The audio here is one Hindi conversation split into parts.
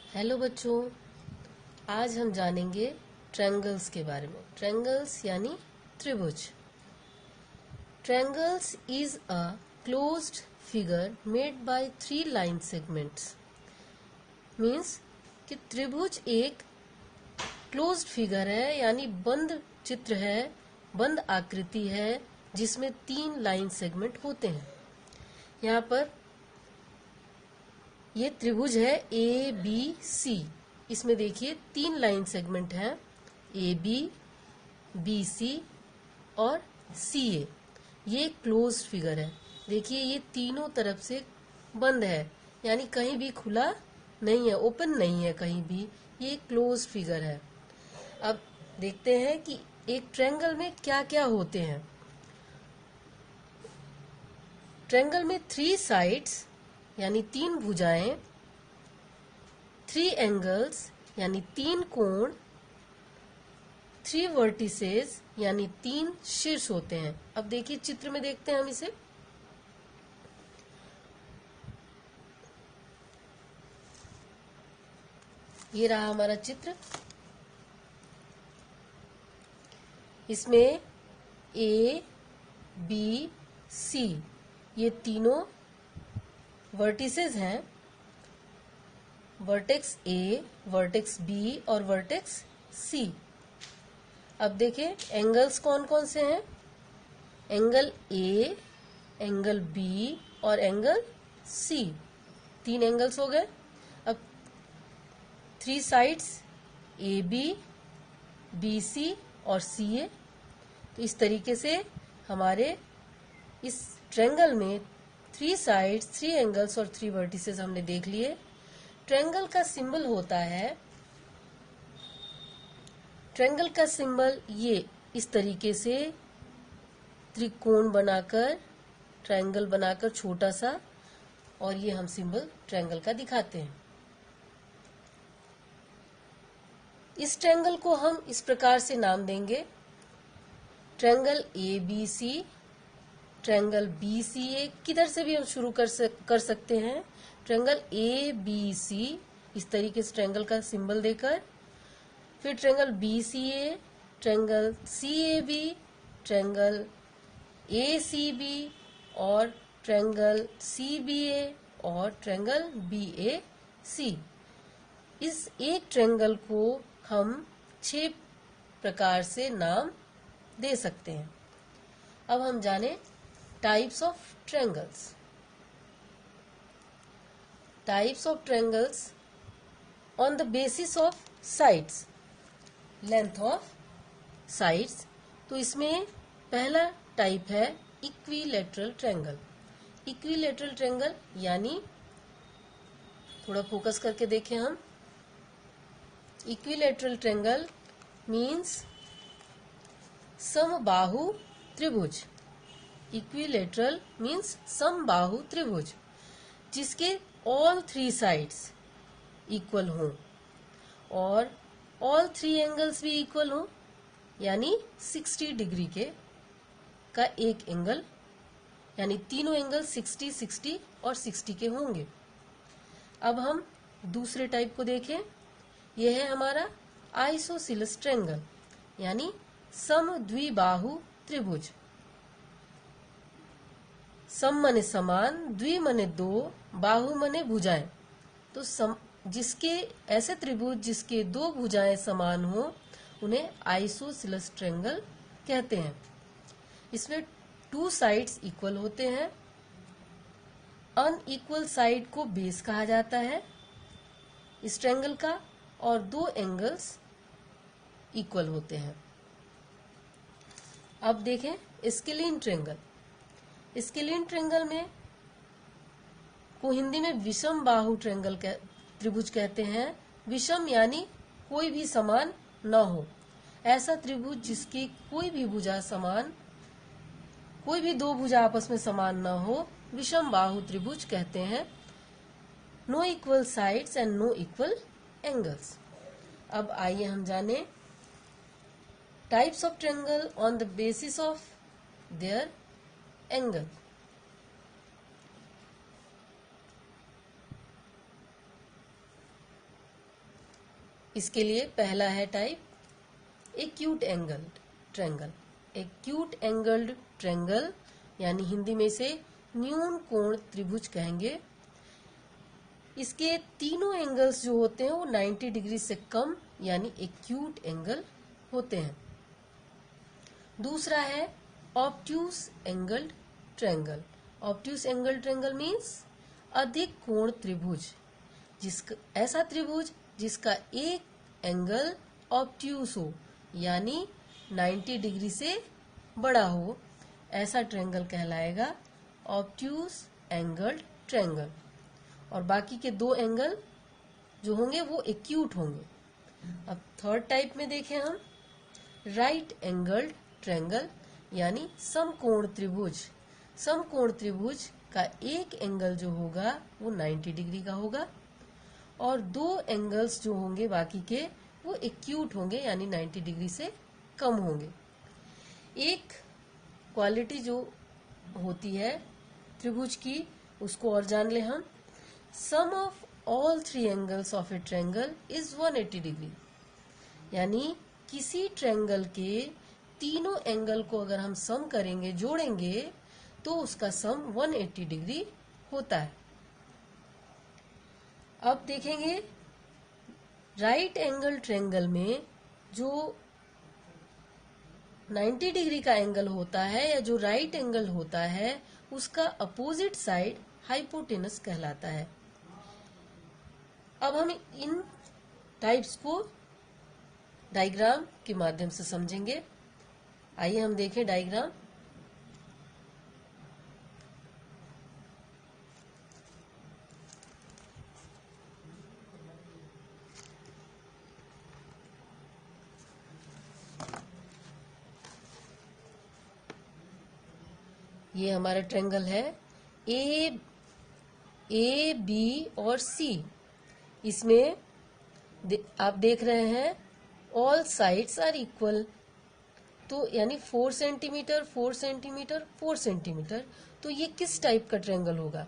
हेलो बच्चों, आज हम जानेंगे ट्रायंगल्स के बारे में। ट्रायंगल्स यानी त्रिभुज। Triangles is a closed figure made by 3 line segments. Means कि त्रिभुज एक क्लोज्ड फिगर है, यानी बंद चित्र है, बंद आकृति है, जिसमें 3 लाइन सेगमेंट होते हैं। यहाँ पर ये त्रिभुज है ए बी सी। इसमें देखिए 3 लाइन सेगमेंट हैं, ए बी सी और सी ए। ये क्लोज फिगर है। देखिए ये तीनों तरफ से बंद है, यानी कहीं भी खुला नहीं है, ओपन नहीं है कहीं भी। ये क्लोज फिगर है। अब देखते हैं कि एक ट्रायंगल में क्या क्या होते हैं। ट्रायंगल में 3 साइड्स यानी 3 भुजाएं, 3 एंगल्स यानी 3 कोण, 3 वर्टिसेस यानी 3 शीर्ष होते हैं। अब देखिए चित्र में देखते हैं हम इसे। ये रहा हमारा चित्र। इसमें ए बी सी ये तीनों वर्टिसेस हैं। वर्टेक्स ए, वर्टेक्स बी और वर्टेक्स सी। अब देखिए एंगल्स कौन कौन से हैं। एंगल ए, एंगल बी और एंगल सी। 3 एंगल्स हो गए। अब 3 साइड्स ए बी सी और सी ए। तो इस तरीके से हमारे इस ट्रायंगल में 3 साइड्स, 3 एंगल्स और 3 वर्टिसेस हमने देख लिए। ट्रायंगल का सिंबल होता है, ट्रायंगल का सिंबल ये इस तरीके से त्रिकोण बनाकर, ट्रायंगल बनाकर छोटा सा, और ये हम सिंबल ट्रायंगल का दिखाते हैं। इस ट्रायंगल को हम इस प्रकार से नाम देंगे। Triangle A B C, triangle B C A. किधर से भी हम शुरू कर सकते हैं। ट्रायंगल ए बी सी, इस तरीके से ट्रायंगल का सिंबल देकर, फिर triangle B C A, triangle C A B, triangle A C B और ट्रायंगल सी बी ए और ट्रायंगल बी ए सी। इस एक ट्रायंगल को हम 6 प्रकार से नाम दे सकते हैं। अब हम जाने types of triangles. Types of triangles on the basis of sides, length of sides. तो इसमें पहला टाइप है इक्विलैटरल ट्रायंगल। इक्विलैटरल ट्रायंगल यानी, थोड़ा फोकस करके देखें हम। इक्विलैटरल ट्रायंगल मीन्स समबाहु त्रिभुज। इक्विलैटरल मीन्स समबाहु त्रिभुज, जिसके ऑल 3 साइड्स इक्वल हों और ऑल 3 एंगल्स भी इक्वल हों, यानी 60 डिग्री का एक एंगल, यानी तीनों एंगल 60, 60 और 60 के होंगे। अब हम दूसरे टाइप को देखें। यह है हमारा आइसोसेलेस ट्रायंगल, यानी समद्विबाहु त्रिभुज। सम मने समान, द्वि मने 2, बाहु मने भुजाएं। तो जिसके ऐसे त्रिभुज जिसके 2 भुजाएं समान हो, उन्हें आइसोसेलेस ट्रायंगल कहते हैं। इसमें 2 साइड्स इक्वल होते हैं। अनइक्वल साइड को बेस कहा जाता है इस ट्रायंगल का, और 2 एंगल्स इक्वल होते हैं। अब देखें स्केलीन ट्रायंगल। स्केलीन ट्रायंगल में को हिंदी में विषम बाहु ट्रायंगल त्रिभुज कहते हैं। विषम यानी कोई भी समान न हो। ऐसा त्रिभुज जिसकी कोई भी भुजा समान, कोई भी 2 भुजा आपस में समान न हो, विषम बाहु त्रिभुज कहते हैं। No equal sides and no equal angles. अब आइए हम जाने types of triangle on the basis of their angle. इसके लिए पहला है type acute angle triangle. Acute angled triangle यानी हिंदी में इसे न्यून कोण त्रिभुज कहेंगे। इसके तीनों एंगल्स जो होते हैं वो 90 डिग्री से कम यानी एक्यूट एंगल होते हैं। दूसरा है obtuse angled triangle. Obtuse angle triangle means अधिक कोण त्रिभुज, जिसका ऐसा त्रिभुज जिसका एक एंगल ऑब्ट्यूस हो यानी 90 डिग्री से बड़ा हो, ऐसा ट्रायंगल कहलाएगा ऑब्ट्यूस एंगल्ड ट्रायंगल। और बाकी के दो एंगल जो होंगे वो एक्यूट होंगे। अब थर्ड टाइप में देखें हम राइट एंगल्ड ट्रायंगल यानी समकोण त्रिभुज। समकोण त्रिभुज का एक एंगल जो होगा वो 90 डिग्री का होगा और दो एंगल्स जो होंगे बाकी के वो एक्यूट होंगे यानी 90 डिग्री से कम होंगे। एक क्वालिटी जो होती है त्रिभुज की उसको और जान ले हम। Sum of all three angles of a triangle is 180 degree, यानी किसी ट्रायंगल के तीनों एंगल को अगर हम सम करेंगे, जोड़ेंगे, तो उसका सम 180 डिग्री होता है। अब देखेंगे राइट एंगल ट्रायंगल में जो 90 डिग्री का एंगल होता है या जो राइट एंगल होता है उसका अपोजिट साइड हाइपोटेनस कहलाता है। अब हम इन टाइप्स को डायग्राम के माध्यम से समझेंगे। आइए हम देखें डायग्राम। ये हमारा ट्रायंगल है ए बी और सी। इसमें आप देख रहे हैं ऑल साइड्स आर इक्वल, तो यानी 4 सेंटीमीटर 4 सेंटीमीटर 4 सेंटीमीटर। तो ये किस टाइप का ट्रायंगल होगा?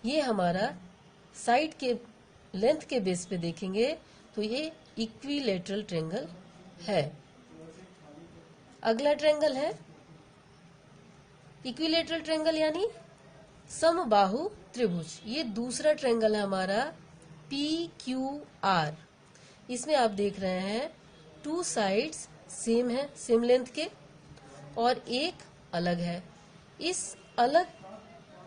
ये हमारा साइड के लेंथ के बेस पे देखेंगे तो ये इक्विलेटरल ट्रायंगल है। अगला ट्रायंगल है इक्विलेटरल ट्रायंगल यानी समबाहु त्रिभुज। ये दूसरा ट्रायंगल है हमारा PQR। इसमें आप देख रहे हैं टू साइड्स सेम है, सेम लेंथ के, और एक अलग है। इस अलग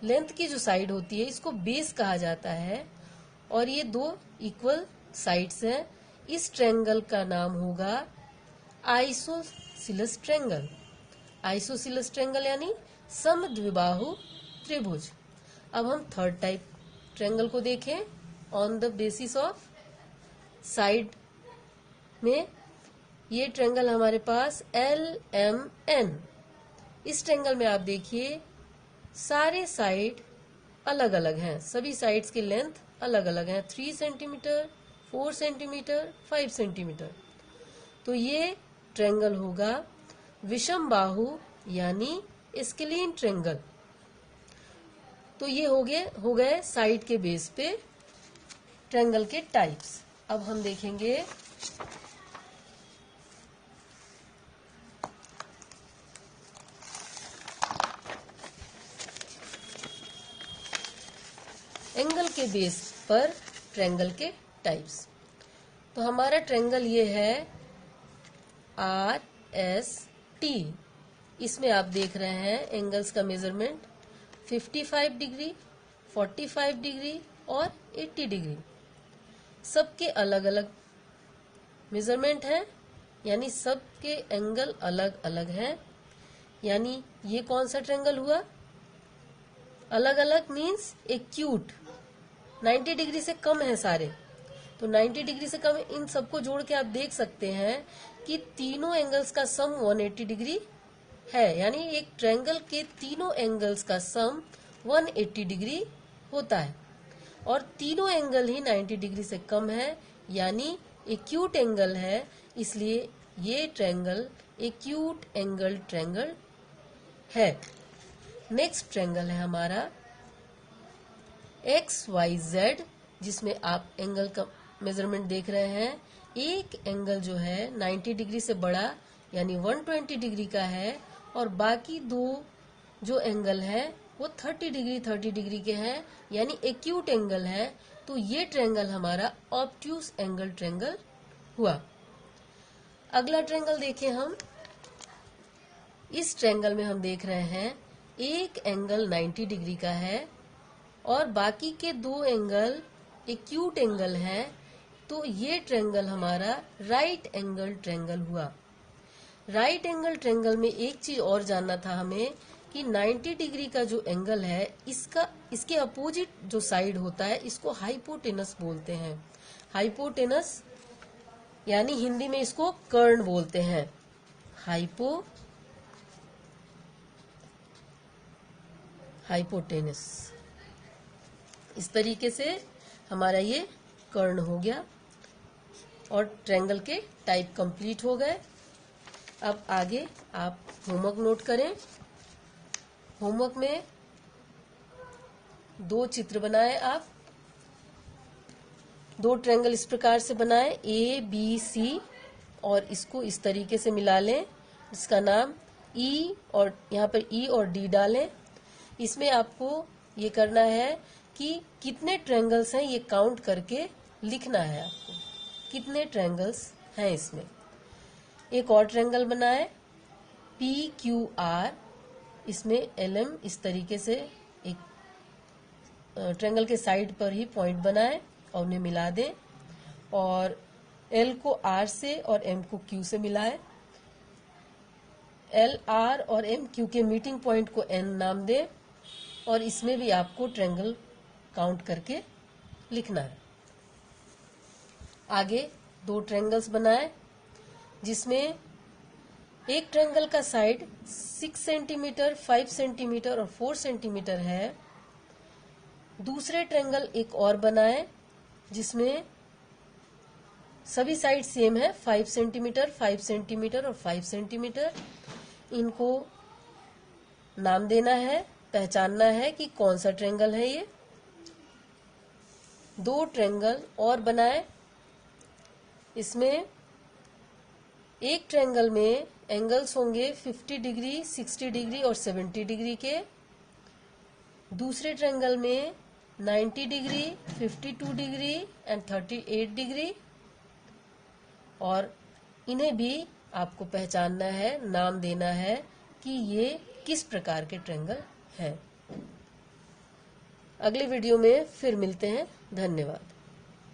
लेंथ की जो साइड होती है इसको बेस कहा जाता है और ये दो इक्वल साइड्स हैं। इस ट्रायंगल का नाम होगा आइसोसेलेस ट्रायंगल। आइसोसेलेस ट्रायंगल यानी समद्विबाहु त्रिभुज। अब हम थर्ड टाइप ट्रायंगल को देखें on the basis of side में। ये ट्रायंगल हमारे पास LMN। इस ट्रायंगल में आप देखिए सारे साइड अलग अलग हैं, सभी साइड्स की लेंथ अलग अलग हैं, 3 सेंटीमीटर 4 सेंटीमीटर 5 सेंटीमीटर। तो ये ट्रायंगल होगा विषम बाहु यानी स्केलीन ट्रायंगल। तो ये हो गए साइड के बेस पे ट्रायंगल के टाइप्स। अब हम देखेंगे एंगल के बेस पर ट्रायंगल के टाइप्स। तो हमारा ट्रायंगल ये है RST। इसमें आप देख रहे हैं एंगल्स का मेजरमेंट 55 डिग्री 45 डिग्री और 80 डिग्री। सबके अलग अलग मेजरमेंट हैं, यानी सबके एंगल अलग अलग हैं। यानी ये कौन सा ट्रायंगल हुआ? अलग अलग मीन्स एक्यूट, 90 डिग्री से कम है सारे। तो 90 डिग्री से कम इन सबको जोड़ के आप देख सकते हैं कि तीनों एंगल्स का सम 180 डिग्री है। यानी एक ट्रायंगल के तीनों एंगल्स का सम 180 डिग्री होता है और तीनों एंगल ही 90 डिग्री से कम है, यानी एक्यूट एंगल है। इसलिए ये ट्रायंगल एक्यूट एंगल ट्रायंगल है। नेक्स्ट ट्रायंगल है हमारा XYZ, जिसमें आप एंगल का मेजरमेंट देख रहे हैं एक एंगल जो है 90 डिग्री से बड़ा यानी 120 डिग्री का है और बाकी दो जो एंगल है वो 30 डिग्री के हैं यानी एक्यूट एंगल है, तो ये ट्रायंगल हमारा ऑब्ट्यूस एंगल ट्रायंगल हुआ। अगला ट्रायंगल देखें हम। इस ट्रायंगल में हम देख रहे हैं एक एंगल 90 डिग्री का है और बाकी के दो एंगल एक्यूट एंगल हैं, तो ये ट्रायंगल हमारा राइट एंगल ट्रायंगल हुआ। राइट एंगल ट्रायंगल में एक चीज और जानना था हमें कि 90 डिग्री का जो एंगल है इसके अपोजिट जो साइड होता है इसको हाइपोटेनस बोलते हैं। हाइपोटेनस यानी हिंदी में इसको कर्ण बोलते हैं। हाइपोटेनस। इस तरीके से हमारा ये कर्ण हो गया और ट्रायंगल के टाइप कंप्लीट हो गए। अब आगे आप होमवर्क नोट करें। होमवर्क में दो चित्र बनाएं आप। दो ट्रायंगल इस प्रकार से बनाएं ABC और इसको इस तरीके से मिला लें। इसका नाम E और यहाँ पर E और D डालें। इसमें आपको ये करना है कि कितने ट्रायंगल्स हैं ये काउंट करके लिखना है आपको, कितने ट्रायंगल्स हैं इसमें। एक और ट्रायंगल बनाएं PQR। इसमें LM इस तरीके से एक ट्रायंगल के साइड पर ही पॉइंट बनाएं और उन्हें मिला दें और L को R से और M को Q से मिलाएं। L, R और M, Q के मीटिंग पॉइंट को N नाम दें और इसमें भी आपको ट्रायंगल काउंट करके लिखना है। आगे दो ट्रायंगल्स बनाएं जिसमें एक ट्रायंगल का साइड 6 सेंटीमीटर, 5 सेंटीमीटर और 4 सेंटीमीटर है। दूसरे ट्रायंगल एक और बनाएं जिसमें सभी साइड सेम है, 5 सेंटीमीटर, 5 सेंटीमीटर और 5 सेंटीमीटर। इनको नाम देना है, पहचानना है कि कौन सा ट्रायंगल है ये। दो ट्रायंगल और बनाएं। इसमें एक ट्रायंगल में एंगल्स होंगे 50 डिग्री, 60 डिग्री और 70 डिग्री के। दूसरे ट्रायंगल में 90 डिग्री, 52 डिग्री एंड 38 डिग्री। और इन्हें भी आपको पहचानना है, नाम देना है कि ये किस प्रकार के ट्रायंगल हैं। अगले वीडियो में फिर मिलते हैं। धन्यवाद।